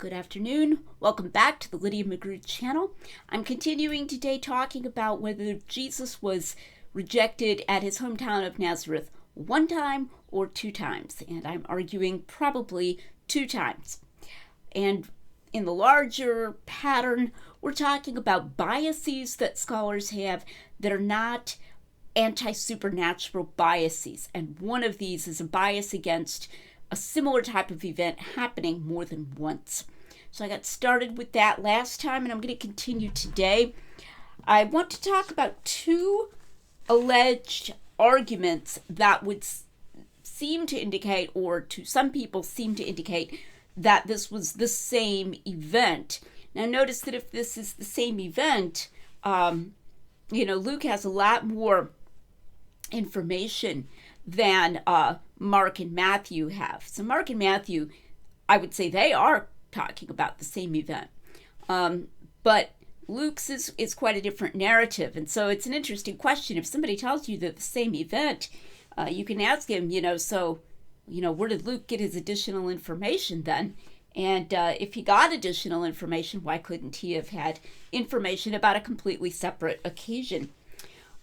Good afternoon. Welcome back to the Lydia McGrew channel. I'm continuing today talking about whether Jesus was rejected at his hometown of Nazareth one time or two times. And I'm arguing probably two times. And in the larger pattern, we're talking about biases that scholars have that are not anti-supernatural biases. And one of these is a bias against a similar type of event happening more than once. So I got started with that last time, and I'm going to continue today. I want to talk about two alleged arguments that would seem to indicate, or to some people seem to indicate, that this was the same event. Now notice that if this is the same event, Luke has a lot more information than Mark and Matthew have. So Mark and Matthew, I would say they are talking about the same event. But Luke's is quite a different narrative. And so it's an interesting question. If somebody tells you that the same event, you can ask him, where did Luke get his additional information then? And if he got additional information, why couldn't he have had information about a completely separate occasion?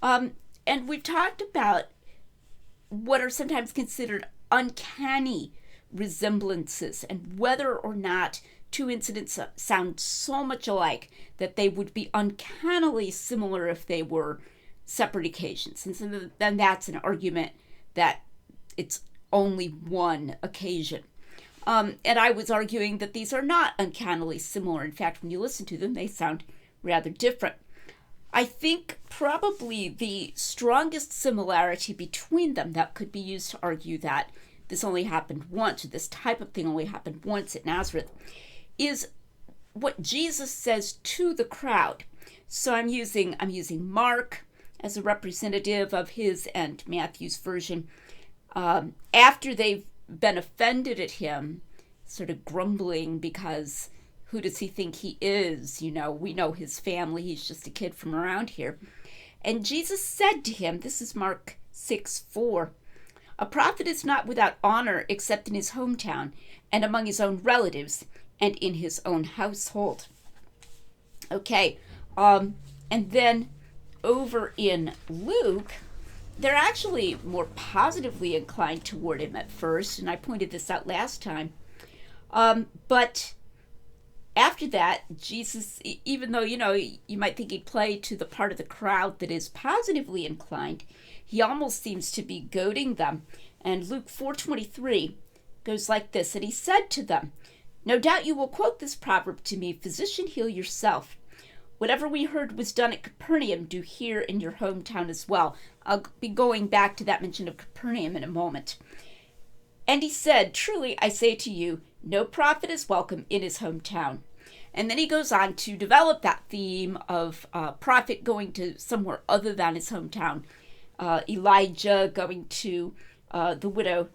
And we've talked about what are sometimes considered uncanny resemblances and whether or not two incidents sound so much alike that they would be uncannily similar if they were separate occasions. And so then that's an argument that it's only one occasion. And I was arguing that these are not uncannily similar. In fact, when you listen to them, they sound rather different. I think probably the strongest similarity between them that could be used to argue that this only happened once, or this type of thing only happened once at Nazareth, is what Jesus says to the crowd. So I'm using Mark as a representative of his and Matthew's version. After they've been offended at him, sort of grumbling because who does he think he is? We know his family. He's just a kid from around here. And Jesus said to him, this is Mark 6:4, a prophet is not without honor except in his hometown and among his own relatives and in his own household. Okay, and then over in Luke, they're actually more positively inclined toward him at first, and I pointed this out last time. But after that, Jesus, even though, you might think he'd play to the part of the crowd that is positively inclined, he almost seems to be goading them. And Luke 4:23 goes like this, and he said to them, no doubt you will quote this proverb to me, physician, heal yourself. Whatever we heard was done at Capernaum, do here in your hometown as well. I'll be going back to that mention of Capernaum in a moment. And he said, truly, I say to you, no prophet is welcome in his hometown. And then he goes on to develop that theme of prophet going to somewhere other than his hometown. Elijah going to the widow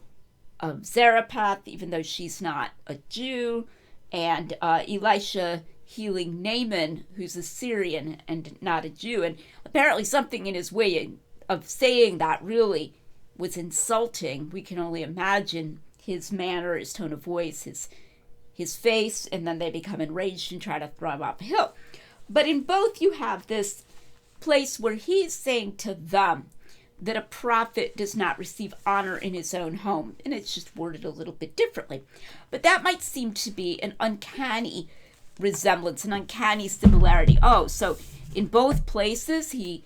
of Zarephath, even though she's not a Jew, and Elisha healing Naaman, who's a Syrian and not a Jew. And apparently something in his way of saying that really was insulting. We can only imagine his manner, his tone of voice, his face, and then they become enraged and try to throw him off a hill. But in both you have this place where he's saying to them that a prophet does not receive honor in his own home. And it's just worded a little bit differently. But that might seem to be an uncanny resemblance, an uncanny similarity. Oh, so in both places he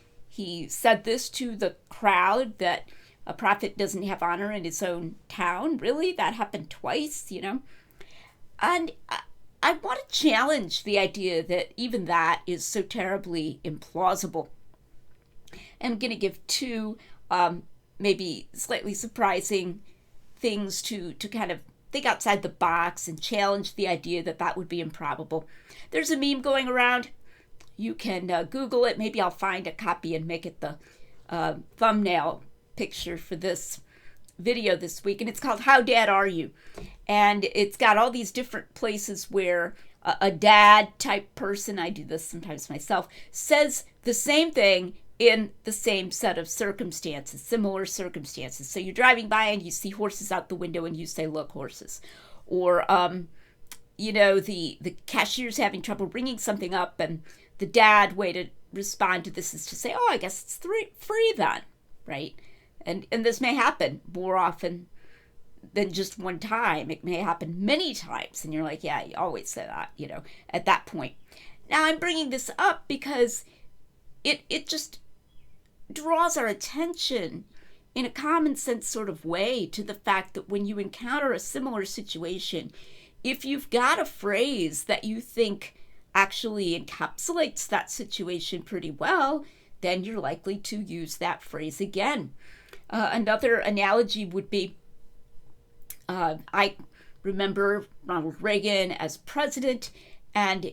said this to the crowd, that a prophet doesn't have honor in his own town. Really? That happened twice, And I want to challenge the idea that even that is so terribly implausible. I'm going to give two maybe slightly surprising things to kind of think outside the box and challenge the idea that that would be improbable. There's a meme going around. You can Google it. Maybe I'll find a copy and make it the thumbnail picture for this video this week. And it's called How Dad Are You? And it's got all these different places where a dad type person, I do this sometimes myself, says the same thing in the same set of circumstances, similar circumstances. So you're driving by and you see horses out the window and you say, look, horses. Or the cashier's having trouble ringing something up, and the dad way to respond to this is to say, oh, I guess it's free then, right? And this may happen more often than just one time. It may happen many times, and you're like, yeah, you always say that, at that point. Now, I'm bringing this up because it just draws our attention in a common sense sort of way to the fact that when you encounter a similar situation, if you've got a phrase that you think actually encapsulates that situation pretty well, then you're likely to use that phrase again. Another analogy would be, I remember Ronald Reagan as president, and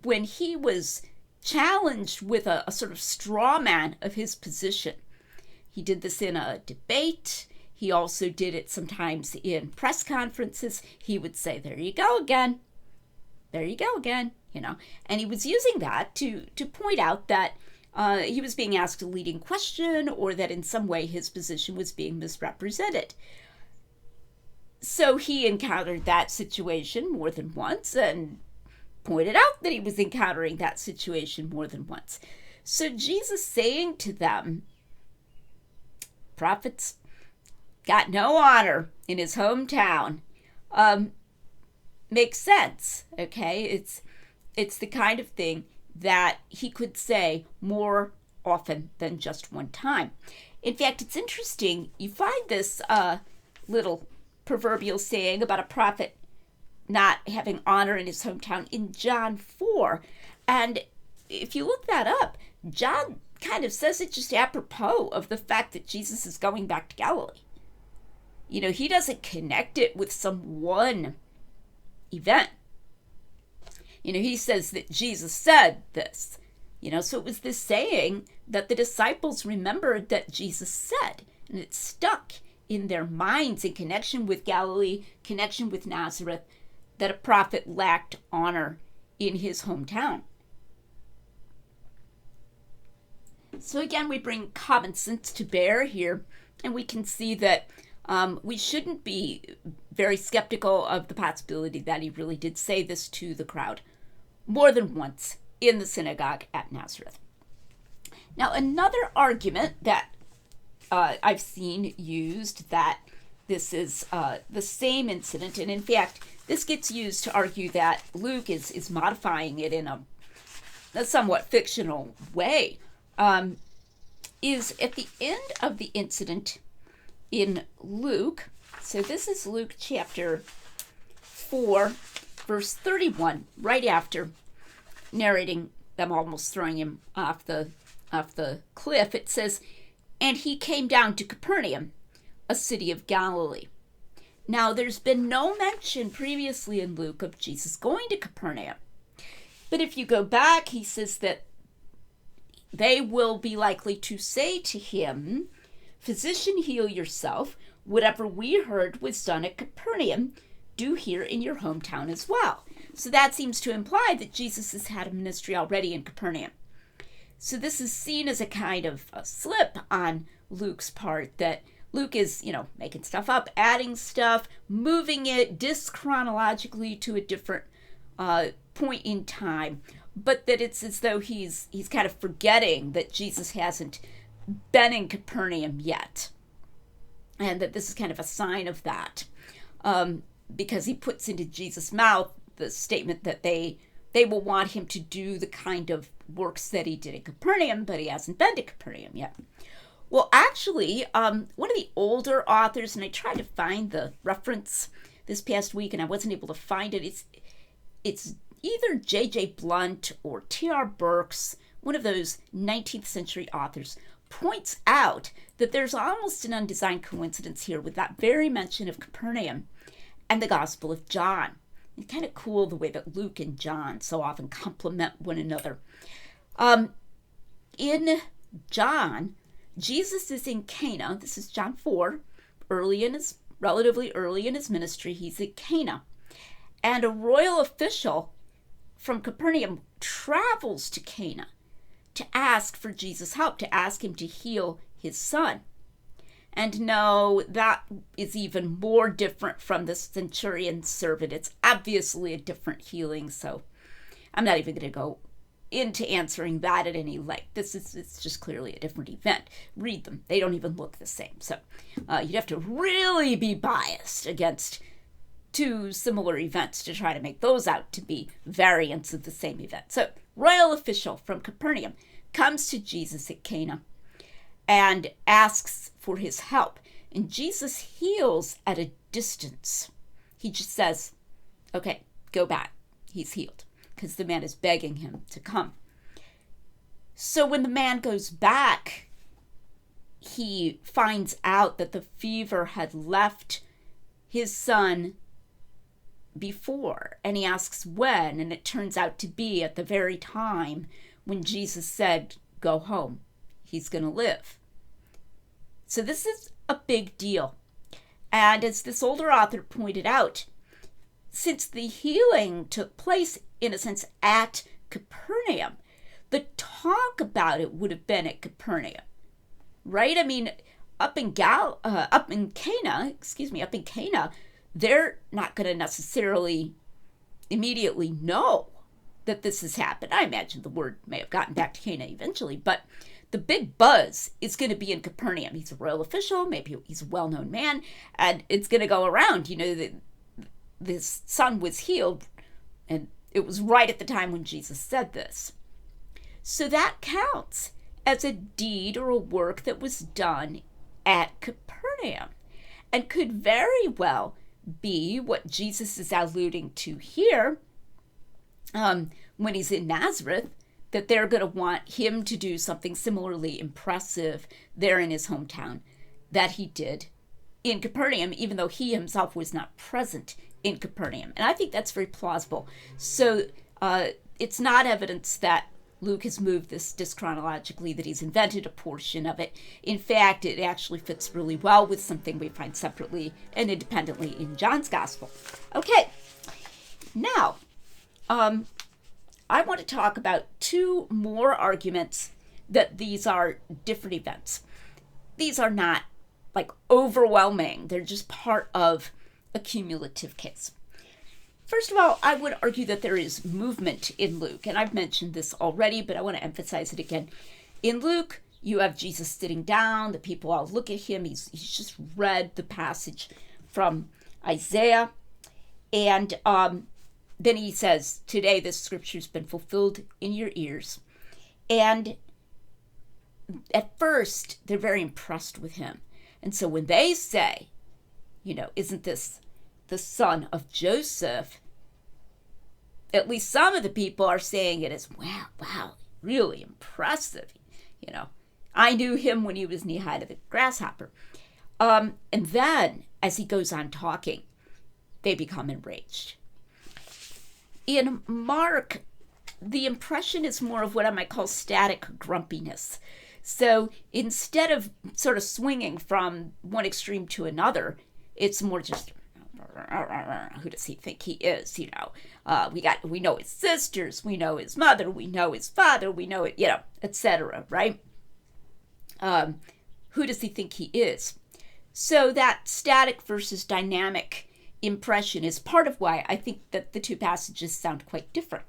when he was challenged with a sort of straw man of his position, he did this in a debate. He also did it sometimes in press conferences. He would say, there you go again. There you go again, And he was using that to point out that he was being asked a leading question, or that in some way his position was being misrepresented. So he encountered that situation more than once and pointed out that he was encountering that situation more than once. So Jesus saying to them, prophets got no honor in his hometown, makes sense, okay? It's the kind of thing that he could say more often than just one time. In fact, it's interesting, you find this little proverbial saying about a prophet not having honor in his hometown in John 4. And if you look that up, John kind of says it just apropos of the fact that Jesus is going back to Galilee. He doesn't connect it with some one event. He says that Jesus said this. So it was this saying that the disciples remembered that Jesus said, and it stuck in their minds in connection with Galilee, connection with Nazareth, that a prophet lacked honor in his hometown. So again, we bring common sense to bear here, and we can see that we shouldn't be very skeptical of the possibility that he really did say this to the crowd more than once in the synagogue at Nazareth. Now, another argument that I've seen used, that this is the same incident, and in fact, this gets used to argue that Luke is modifying it in a somewhat fictional way, is at the end of the incident in Luke. So this is Luke chapter 4, verse 31, right after narrating them almost throwing him off the cliff. It says, and he came down to Capernaum, a city of Galilee. Now, there's been no mention previously in Luke of Jesus going to Capernaum. But if you go back, he says that they will be likely to say to him, physician, heal yourself. Whatever we heard was done at Capernaum, do here in your hometown as well. So that seems to imply that Jesus has had a ministry already in Capernaum. So this is seen as a kind of a slip on Luke's part, that Luke is, making stuff up, adding stuff, moving it dischronologically to a different point in time, but that it's as though he's kind of forgetting that Jesus hasn't been in Capernaum yet, and that this is kind of a sign of that, because he puts into Jesus' mouth the statement that they will want him to do the kind of works that he did in Capernaum, but he hasn't been to Capernaum yet. Well, actually, one of the older authors, and I tried to find the reference this past week, and I wasn't able to find it. It's either J.J. Blunt or T.R. Burks, one of those 19th century authors, points out that there's almost an undesigned coincidence here with that very mention of Capernaum and the Gospel of John. It's kind of cool the way that Luke and John so often complement one another. In John, Jesus is in Cana. This is John 4, relatively early in his ministry. He's in Cana. And a royal official from Capernaum travels to Cana to ask for Jesus' help, to ask him to heal his son. And no, that is even more different from the centurion's servant. It's obviously a different healing, so I'm not even going to go into answering that at any length. It's just clearly a different event. Read them. They don't even look the same. So you'd have to really be biased against two similar events to try to make those out to be variants of the same event. So, royal official from Capernaum comes to Jesus at Cana and asks for his help. And Jesus heals at a distance. He just says, okay, go back. He's healed, because the man is begging him to come. So when the man goes back, he finds out that the fever had left his son before, and he asks when, and it turns out to be at the very time when Jesus said, go home, he's going to live. So this is a big deal. And as this older author pointed out, since the healing took place, in a sense, at Capernaum, the talk about it would have been at Capernaum, right? I mean, up in Cana, they're not going to necessarily immediately know that this has happened. I imagine the word may have gotten back to Cana eventually, but the big buzz is going to be in Capernaum. He's a royal official, maybe he's a well-known man, and it's going to go around, that this son was healed, and it was right at the time when Jesus said this. So that counts as a deed or a work that was done at Capernaum, and could very well be what Jesus is alluding to here when he's in Nazareth, that they're going to want him to do something similarly impressive there in his hometown that he did in Capernaum, even though he himself was not present in Capernaum. And I think that's very plausible. So it's not evidence that Luke has moved this chronologically, that he's invented a portion of it. In fact, it actually fits really well with something we find separately and independently in John's Gospel. Okay, now, I want to talk about two more arguments that these are different events. These are not like overwhelming. They're just part of a cumulative case. First of all, I would argue that there is movement in Luke, and I've mentioned this already, but I want to emphasize it again. In Luke, you have Jesus sitting down, the people all look at him, he's just read the passage from Isaiah, and then he says, today this scripture's been fulfilled in your ears. And at first, they're very impressed with him. And so when they say, isn't this the son of Joseph, at least some of the people are saying it as, wow, really impressive. I knew him when he was knee high to the grasshopper. And then, as he goes on talking, they become enraged. In Mark, the impression is more of what I might call static grumpiness. So instead of sort of swinging from one extreme to another, it's more just, who does he think he is? We know his sisters, we know his mother, we know his father, we know it, etc. Right? Who does he think he is? So that static versus dynamic impression is part of why I think that the two passages sound quite different.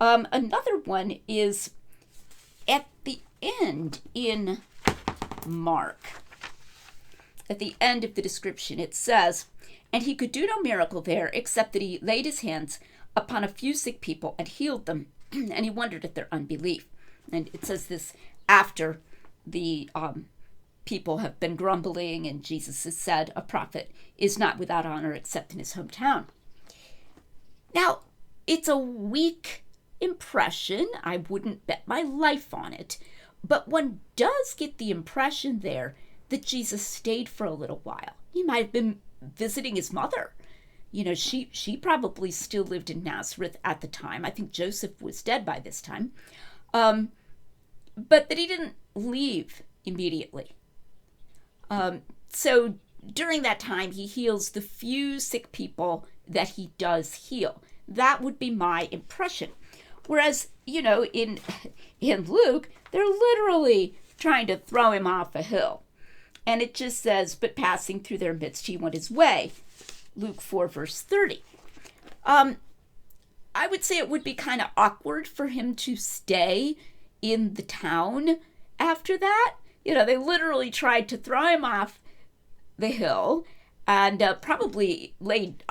Another one is at the end in Mark. At the end of the description, it says, and he could do no miracle there except that he laid his hands upon a few sick people and healed them, and he wondered at their unbelief. And it says this after the people have been grumbling, and Jesus has said, a prophet is not without honor except in his hometown. Now, it's a weak impression. I wouldn't bet my life on it. But one does get the impression there that Jesus stayed for a little while. He might have been visiting his mother. She probably still lived in Nazareth at the time. I think Joseph was dead by this time. But that he didn't leave immediately. So during that time, he heals the few sick people that he does heal. That would be my impression. Whereas, in Luke, they're literally trying to throw him off a hill. And it just says, but passing through their midst, he went his way. Luke 4, verse 30. I would say it would be kind of awkward for him to stay in the town after that. They literally tried to throw him off the hill and probably laid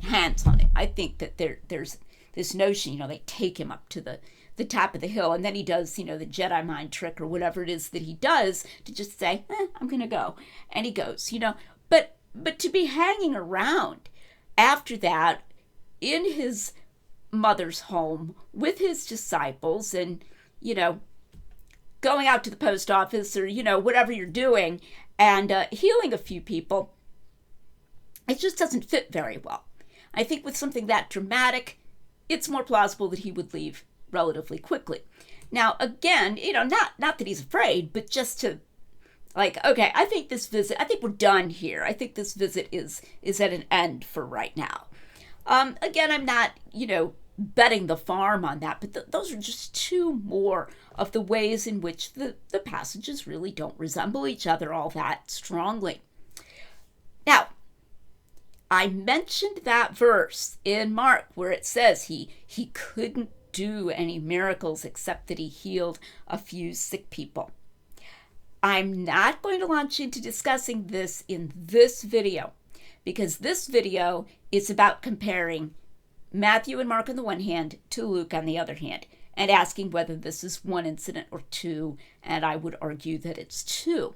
hands on it. I think that there's this notion, they take him up to the top of the hill, and then he does, the Jedi mind trick or whatever it is that he does to just say, I'm going to go. And he goes, But to be hanging around after that in his mother's home with his disciples and, going out to the post office or, whatever you're doing and healing a few people, it just doesn't fit very well. I think with something that dramatic, it's more plausible that he would leave relatively quickly. Now, again, not that he's afraid, but just to okay, I think we're done here. I think this visit is at an end for right now. Again, I'm not, betting the farm on that, but those are just two more of the ways in which the passages really don't resemble each other all that strongly. Now, I mentioned that verse in Mark where it says he couldn't do any miracles except that he healed a few sick people. I'm not going to launch into discussing this in this video because this video is about comparing Matthew and Mark on the one hand to Luke on the other hand and asking whether this is one incident or two, and I would argue that it's two.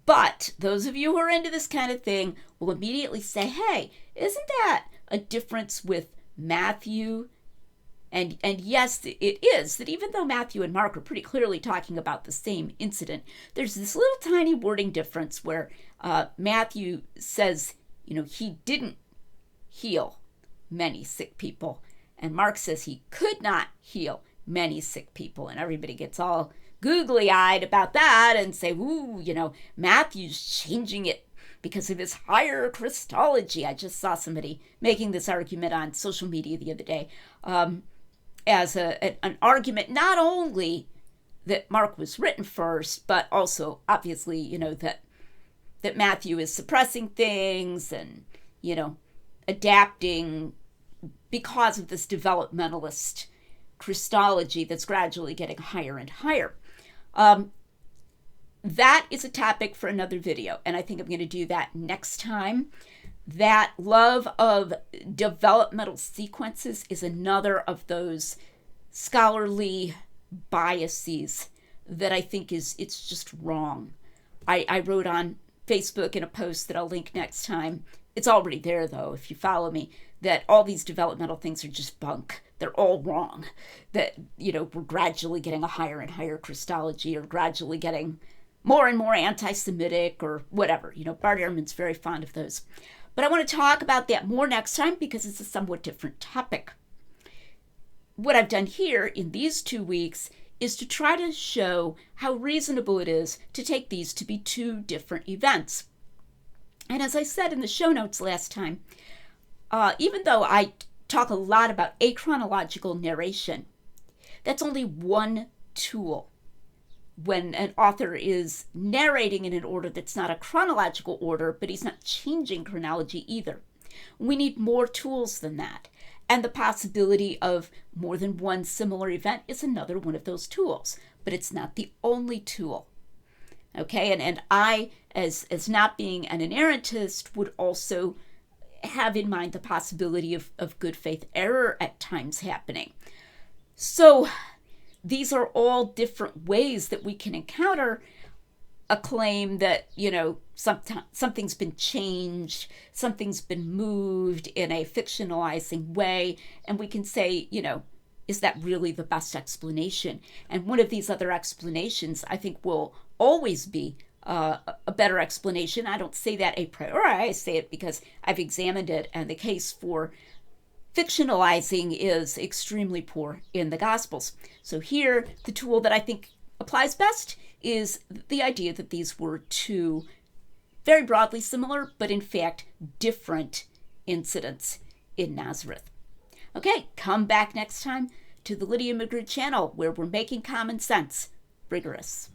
But those of you who are into this kind of thing will immediately say, hey, isn't that a difference with Matthew? And yes, it is, that even though Matthew and Mark are pretty clearly talking about the same incident, there's this little tiny wording difference where Matthew says, he didn't heal many sick people, and Mark says he could not heal many sick people, and everybody gets all googly-eyed about that and say, ooh, Matthew's changing it because of his higher Christology. I just saw somebody making this argument on social media the other day as an argument not only that Mark was written first, but also obviously, that Matthew is suppressing things and, adapting because of this developmentalist Christology that's gradually getting higher and higher. That is a topic for another video, and I think I'm going to do that next time. That love of developmental sequences is another of those scholarly biases that I think it's just wrong. I wrote on Facebook in a post that I'll link next time. It's already there, though, if you follow me, that all these developmental things are just bunk. They're all wrong. That, we're gradually getting a higher and higher Christology, or gradually getting more and more anti-Semitic, or whatever. Bart Ehrman's very fond of those. But I want to talk about that more next time because it's a somewhat different topic. What I've done here in these 2 weeks is to try to show how reasonable it is to take these to be two different events. And as I said in the show notes last time, even though I talk a lot about achronological narration, that's only one tool when an author is narrating in an order that's not a chronological order, but he's not changing chronology either. We need more tools than that. And the possibility of more than one similar event is another one of those tools, but it's not the only tool. Okay, and I, as not being an inerrantist, would also have in mind the possibility of good faith error at times happening. So these are all different ways that we can encounter a claim that, something's been changed, something's been moved in a fictionalizing way, and we can say, is that really the best explanation? And one of these other explanations, I think, will always be a better explanation. I don't say that a priori. I say it because I've examined it, and the case for fictionalizing is extremely poor in the Gospels. So here, the tool that I think applies best is the idea that these were two very broadly similar, but in fact different incidents in Nazareth. Okay, come back next time to the Lydia Magruder channel, where we're making common sense rigorous.